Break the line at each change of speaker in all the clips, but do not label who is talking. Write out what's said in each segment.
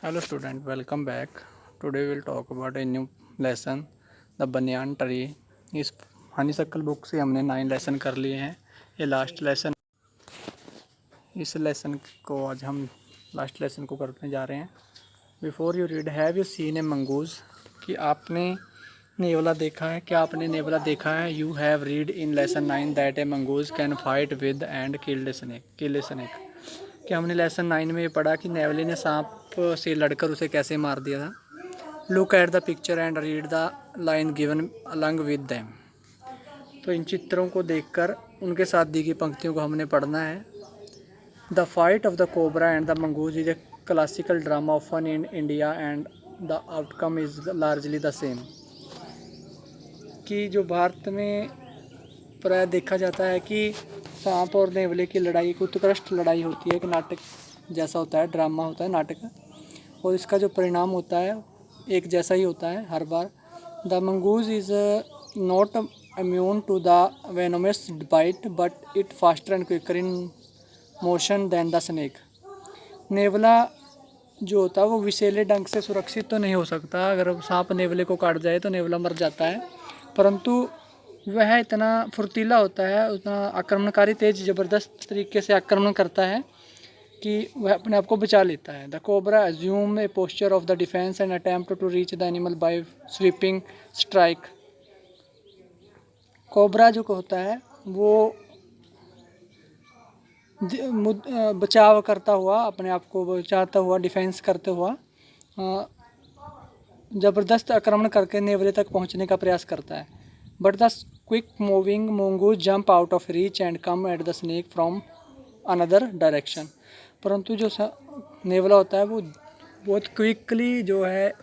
Hello student, welcome back. Today we'll talk about a new lesson, the banyan tree. इस हनीसक्कल book से हमने 9 lesson कर लिए हैं। ये लास्ट लेसन, इस लेसन को आज हम लास्ट लेसन को करने जा रहे हैं। Before you read, have you seen A mongoose? कि आपने नेवला देखा है? क्या आपने नेवला देखा है? You have read in lesson 9 that A mongoose can fight with and kill a snake. कि हमने लेसन 9 में ये पढ़ा कि नेवले ने सांप से लड़कर उसे कैसे मार दिया था। Look at the picture and read the line given along with them. तो इन चित्रों को देखकर उनके साथ दी गई पंक्तियों को हमने पढ़ना है। The fight of the cobra and the mongoose is a classical drama often in India and the outcome is largely the same. कि जो भारत में प्राय देखा जाता है कि सांप और नेवले की लड़ाई एक उत्कृष्ट लड़ाई होती है, एक नाटक जैसा होता है, ड्रामा होता है, नाटक। और इसका जो परिणाम होता है एक जैसा ही होता है हर बार। The mongoose is not immune to the venomous bite but it faster and quicker in motion than the snake. नेवला जो होता है वो विषैले डंक से सुरक्षित तो नहीं हो सकता। अगर सांप नेवले को काट जाए तो नेवला मर जाता है, परंतु वह इतना फुर्तीला होता है, उतना आक्रमणकारी, तेज ज़बरदस्त तरीके से आक्रमण करता है कि वह अपने आप को बचा लेता है। The cobra assume a posture of the defence and attempt to reach the animal by sweeping strike. Cobra जो होता है वो बचाव करता हुआ, अपने आप को बचाता हुआ, डिफेंस करते हुआ ज़बरदस्त आक्रमण करके नेवले तक पहुंचने का प्रयास करता है। But the quick moving mongoose jump out of reach and come at the snake from another direction. परंतु जो नेवला होता है वो बहुत क्विकली जो है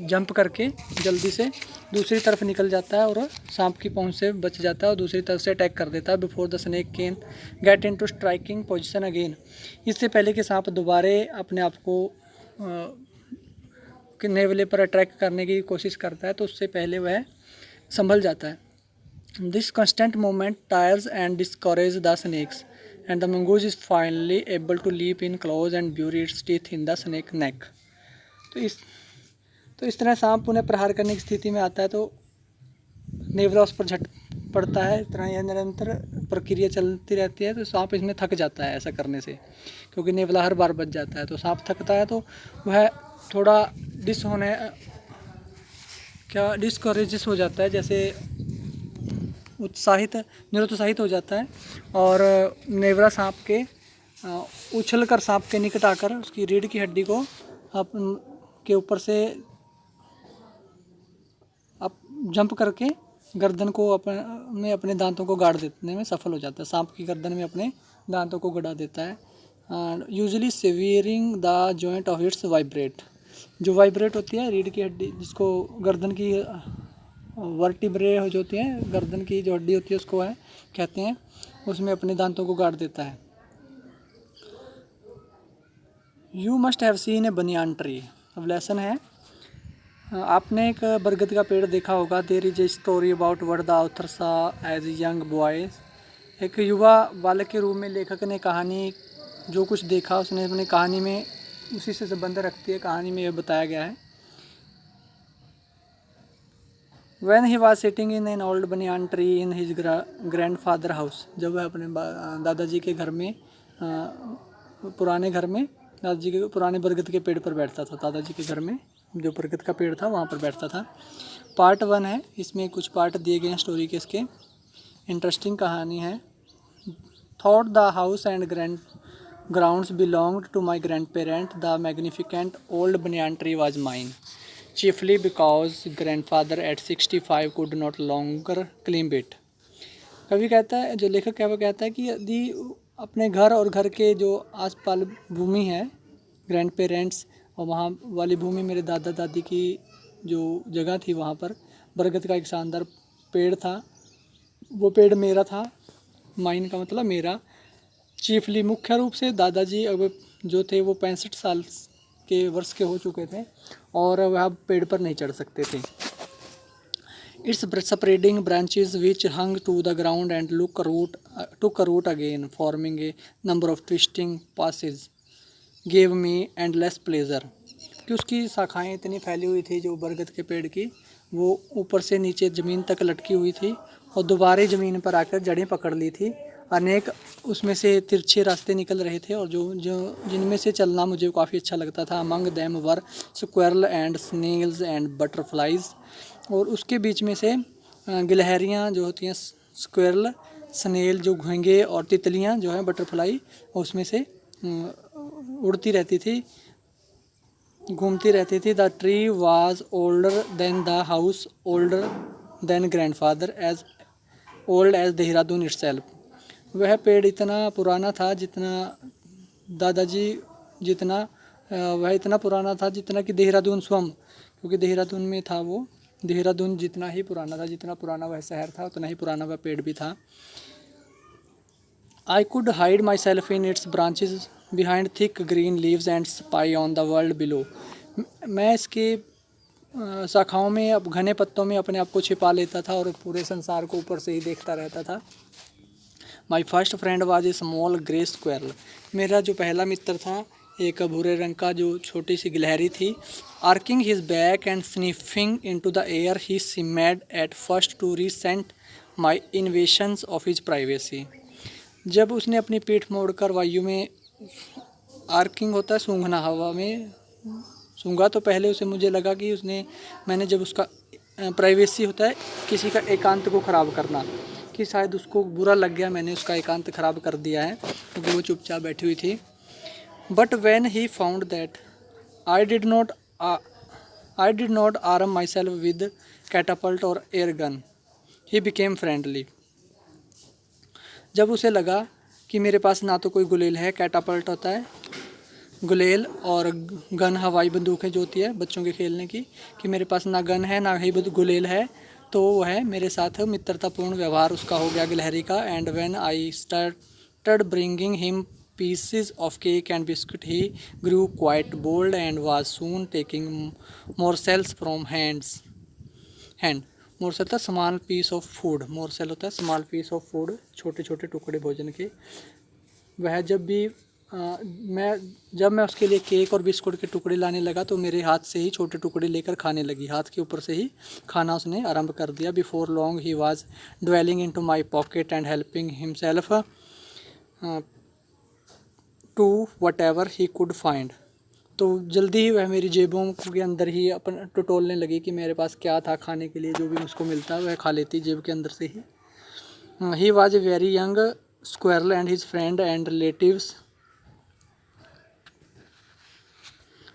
जंप करके जल्दी से दूसरी तरफ निकल जाता है और सांप की पहुंच से बच जाता है और दूसरी तरफ से अटैक कर देता है before the snake can get into striking position again. इससे पहले कि सांप दोबारा अपने आप को कि नेवले पर अटैक करने की कोशिश करता है तो उससे पहले वह संभल जाता है। This constant movement tires and discourage the snakes and the mongoose is finally able to leap in close and bury its teeth in the snake neck. तो इस तरह सांप उन्हें प्रहार करने की स्थिति में आता है तो नेवला उस पर झट पड़ता है। इस तरह यह निरंतर प्रक्रिया चलती रहती है। तो सांप इसमें थक जाता है ऐसा करने से, क्योंकि नेवला हर बार बच जाता है। तो सांप थकता है तो वह थोड़ा डिस्करेजिस हो जाता है, जैसे निरुत्साहित हो जाता है। और नेवला सांप के उछल कर सांप के निकट आकर उसकी रीढ़ की हड्डी को के ऊपर से जंप करके गर्दन को अपने दांतों को गाड़ देने में सफल हो जाता है। सांप की गर्दन में अपने दांतों को गड़ा देता है। Usually severing the joint of its वाइब्रेट। जो वाइब्रेट होती है रीढ़ की हड्डी, जिसको गर्दन की वर्टिब्रे जो होती है, गर्दन की जो हड्डी होती है उसको कहते हैं, उसमें अपने दांतों को गाड़ देता है। You must have seen A banyan tree. अब लेसन है, आपने एक बरगद का पेड़ देखा होगा। There is a story about what the author saw as a young boy. एक युवा बालक के रूप में लेखक ने कहानी, जो कुछ देखा उसने अपनी कहानी में उसी से संबंध रखती है। कहानी में यह बताया गया है, When he was sitting in an old banyan tree in his grandfather house। जब वह अपने दादाजी के घर में दादाजी के पुराने बरगद के पेड़ पर बैठता था। दादाजी के घर में जो बरगद का पेड़ था वहाँ पर बैठता था। पार्ट 1 है, इसमें कुछ पार्ट दिए गए हैं स्टोरी के। इसके इंटरेस्टिंग कहानी है। Thought the house and grounds belonged to my grandparent. The magnificent old banyan tree was mine, chiefly because grandfather at 65 could not longer claim it। कवि कहता है, जो लेखक है वो कहता है कि यदि अपने घर और घर के जो आसपास भूमि है, ग्रैंड पेरेंट्स, और वहाँ वाली भूमि मेरे दादा दादी की जो जगह थी, वहाँ पर बरगद का एक शानदार पेड़ था। वो पेड़ मेरा था। माइन का मतलब मेरा। चीफली मुख्य रूप से दादाजी अब जो थे वो 65 साल के वर्ष के हो चुके थे और वह पेड़ पर नहीं चढ़ सकते थे। Its spreading branches which hung to the ground and took root again forming a number of twisting passages. Gave me endless pleasure, कि उसकी शाखाएं इतनी फैली हुई थी जो बरगद के पेड़ की, वो ऊपर से नीचे ज़मीन तक लटकी हुई थी और दोबारा ज़मीन पर आकर जड़ें पकड़ ली थी। अनेक उसमें से तिरछे रास्ते निकल रहे थे और जो जो जिनमें से चलना मुझे काफ़ी अच्छा लगता था। Among them were squirrel and snails and butterflies, और उसके बीच में से गिलहरियाँ जो होती हैं, स्क्वेरल, स्नेल जो घोंगे, और तितलियाँ जो हैं बटरफ्लाई, उसमें से उड़ती रहती थी, घूमती रहती थी। The tree was older than the house, older than grandfather, as old as Dehradun itself. वह पेड़ इतना पुराना था जितना दादाजी, जितना वह इतना पुराना था जितना कि देहरादून स्वयं, क्योंकि देहरादून में था वो। देहरादून जितना ही पुराना था, जितना पुराना वह शहर था, उतना ही पुराना वह पेड़ भी था। I could hide myself in its branches behind thick green leaves and spy on the world below. मैं इसके शाखाओं में, अब घने पत्तों में अपने आप को छिपा लेता था और पूरे संसार को ऊपर से ही देखता रहता था। My first friend was a small grey squirrel. मेरा जो पहला मित्र था एक भूरे रंग का जो छोटी सी गिलहरी थी। Arching his back and sniffing into the air he seemed at first to resent my invasions of his privacy. जब उसने अपनी पीठ मोड़कर वायु में, आर्किंग होता है सूंघना, हवा में सूंघा, तो पहले उसे मुझे लगा कि मैंने जब उसका प्राइवेसी होता है किसी का एकांत को ख़राब करना, कि शायद उसको बुरा लग गया, मैंने उसका एकांत ख़राब कर दिया है, क्योंकि वो चुपचाप बैठी हुई थी। But when he found that I did not arm myself with catapult or air gun, he became friendly. जब उसे लगा कि मेरे पास ना तो कोई गुलेल है, कैटापल्ट होता है गुलेल, और गन हवाई बंदूक है जो होती है बच्चों के खेलने की, कि मेरे पास ना गन है ना ही गुलेल है, तो वह मेरे साथ मित्रतापूर्ण व्यवहार उसका हो गया गिलहरी का। And when I started bringing him pieces of cake and biscuit he grew quite bold and was soon taking morsels from hand. Morsel होता है small piece of food, morsel होता है स्मॉल पीस ऑफ फूड, छोटे छोटे टुकड़े भोजन के। वह जब मैं उसके लिए केक और बिस्कुट के टुकड़े लाने लगा तो मेरे हाथ से ही छोटे टुकड़े लेकर खाने लगी, हाथ के ऊपर से ही खाना उसने आरंभ कर दिया। Before long he was dwelling into my pocket and helping himself to whatever he could find. तो जल्दी ही वह मेरी जेबों के अंदर ही अपन टटोलने लगी कि मेरे पास क्या था खाने के लिए, जो भी मुझको मिलता वह खा लेती जेब के अंदर से ही। He was a very young squirrel and his friend and relatives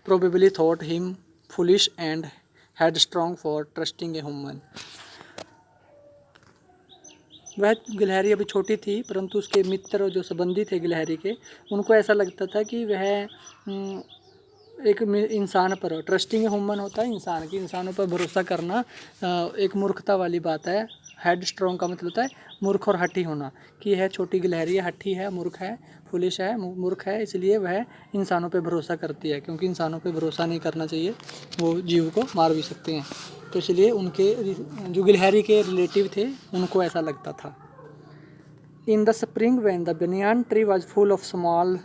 probably thought him foolish and headstrong for trusting a human. वह गिलहरी अभी छोटी थी, परंतु उसके मित्र जो संबंधी थे गिलहरी के, उनको ऐसा लगता था कि वह एक इंसान पर, ट्रस्टिंग ह्यूमन होता है इंसान की, इंसानों पर भरोसा करना एक मूर्खता वाली बात है। हेड स्ट्रॉन्ग का मतलब होता है मूर्ख और हठी होना, कि यह छोटी गिलहरी है, हठी है, मूर्ख है, फुलिश है, मूर्ख है, इसलिए वह इंसानों पे भरोसा करती है, क्योंकि इंसानों पे भरोसा नहीं करना चाहिए, वो जीव को मार भी सकते हैं। तो इसलिए उनके जो गिलहरी के रिलेटिव थे उनको ऐसा लगता था। In the spring when the banyan tree was full of small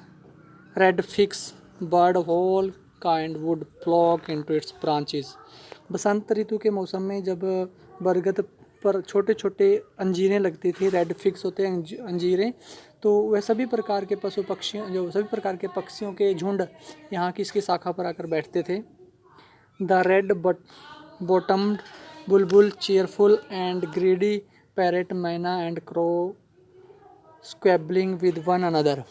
red figs bird of all kind would flock into its branches. बसंत ऋतु के मौसम में जब बरगद पर छोटे छोटे अंजीरें लगती थी, रेड फिक्स होते हैं अंजीरें, तो वह सभी प्रकार के पशु पक्षियों, जो सभी प्रकार के पक्षियों के झुंड यहाँ की इसकी शाखा पर आकर बैठते थे। The red bottomed bulbul, cheerful and greedy parrot, myna and crow squabbling with one another.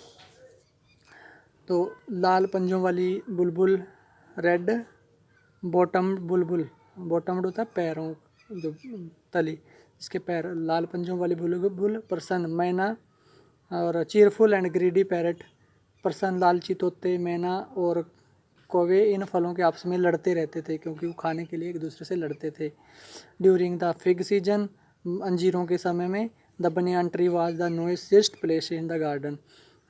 तो लाल पंजों वाली बुलबुल, रेड बॉटम्ड बुलबुल, बॉटम्ड होता है पैरों, जो तली, इसके पैर, लाल पंजों वाली बुलबुल प्रसन्न, मैना, और चीयरफुल एंड ग्रीडी पैरेट, प्रसन्न लालची तोते, मैना और कौवे इन फलों के आपस में लड़ते रहते थे, क्योंकि वो खाने के लिए एक दूसरे से लड़ते थे। ड्यूरिंग द फिग सीजन, अंजीरों के समय में, the banyan tree was the noisiest place in the garden.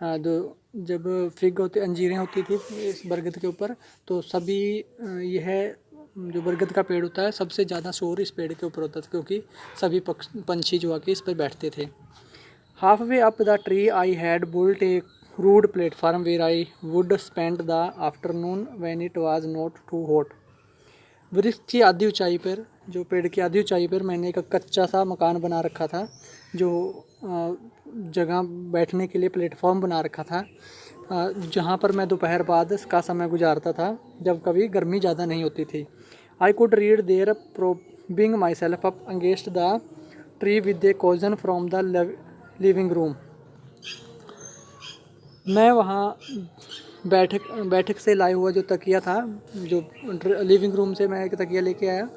जब फिग होती, अंजीरें होती थी इस बरगद के ऊपर, तो सभी यह जो बरगद का पेड़ होता है सबसे ज़्यादा शोर इस पेड़ के ऊपर होता था, क्योंकि सभी पंछी जो आके इस पर बैठते थे। Half way up the tree I had built a rude platform where I would spend the afternoon when it was not too hot. वृक्ष की आधी ऊंचाई पर, जो पेड़ की आधी ऊंचाई पर मैंने एक कच्चा सा मकान बना रखा था, जो जगह बैठने के लिए प्लेटफॉर्म बना रखा था, जहाँ पर मैं दोपहर बाद का समय गुजारता था जब कभी गर्मी ज़्यादा नहीं होती थी. I could read there propping myself up against the tree with a cushion from the living room. मैं वहाँ बैठक से लाया हुआ जो तकिया था, जो लिविंग रूम से मैं एक तकिया लेके आया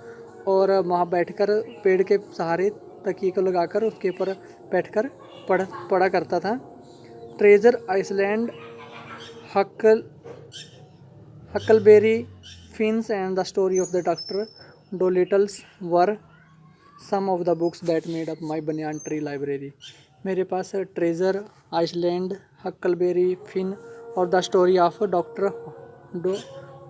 और वहाँ बैठकर पेड़ के सहारे तकिए को लगाकर उसके ऊपर बैठकर पढ़ा करता था. Treasure Island, Huckleberry Finn's and the story of the Doctor Dolittle's were some of the books that made up my banyan tree library. मेरे पास ट्रेजर आइसलैंड, हकलबेरी फिन और the story of Doctor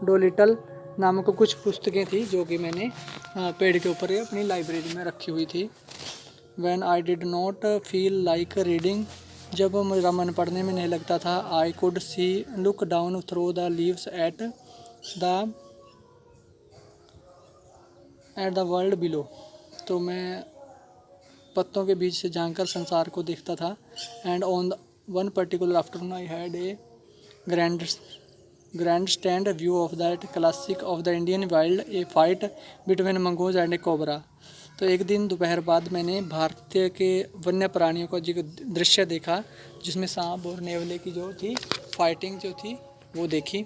Dolittle नामक कुछ पुस्तकें थी जो कि मैंने पेड़ के ऊपर अपनी लाइब्रेरी में रखी हुई थी. When I did not feel like reading, जब मेरा मन पढ़ने में नहीं लगता था, I could see look down through the leaves at the world below. तो मैं पत्तों के बीच से झांककर संसार को देखता था. And on one particular afternoon I had a grandstand view of that classic of the Indian wild, a fight between mongoose and a cobra. तो एक दिन दोपहर बाद मैंने भारतीय के वन्य प्राणियों का जो दृश्य देखा, जिसमें सांप और नेवले की जो थी फाइटिंग जो थी वो देखी.